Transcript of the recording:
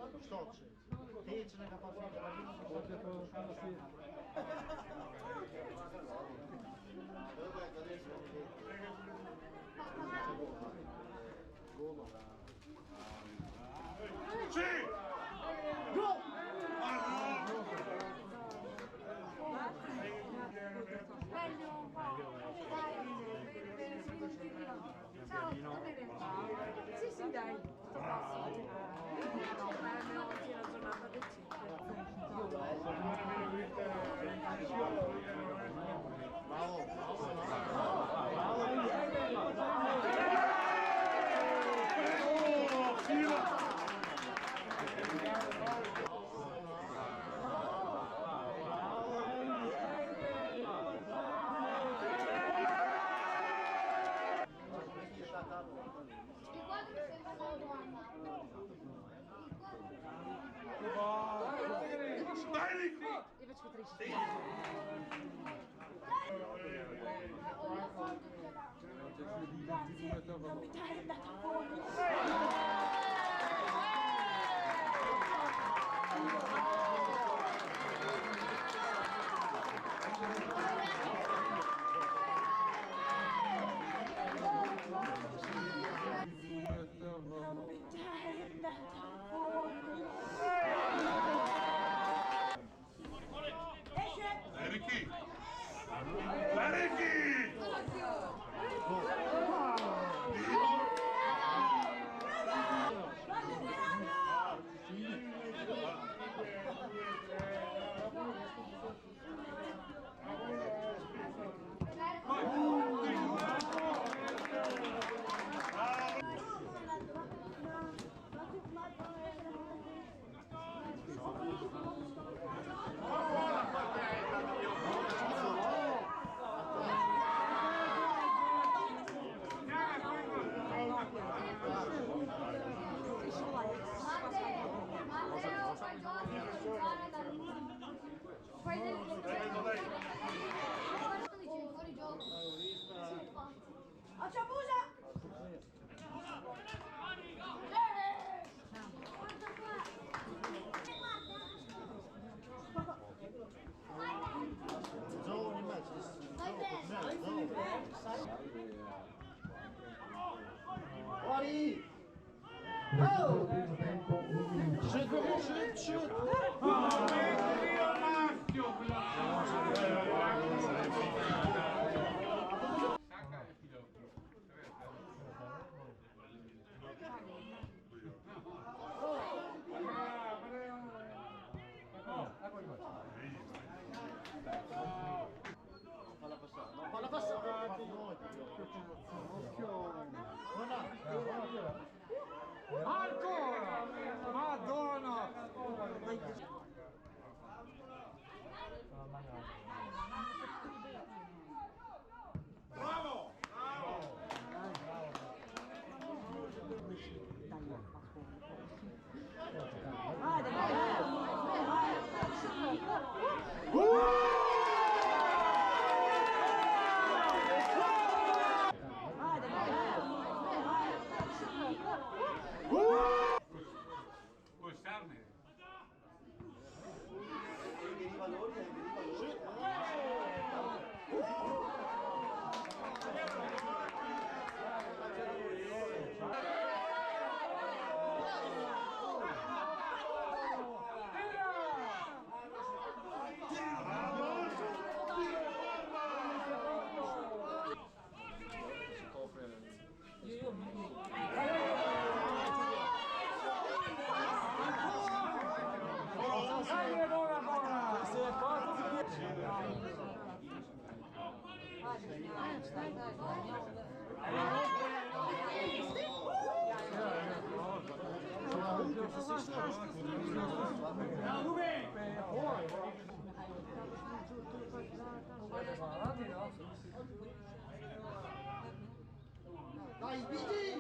Što će? Ti će neka papirka. Ciao, tutto bene? Sì, sì, dai, tutto posso. No, ma almeno oggi è la giornata del 5. Il quadro sembra una domanda. Io faccio triste. Grazie, non mi dai il dato. Non mi dai il dato. Ricky! Ricky! Matteo, fai giochi, fai del fuori gioco. A Ciabusa! Zone in mezzo. Fuori! Oh! Shoot! Falla passare! Ancora! Madonna! Bravo! Puoi starne? Dai, Bigi!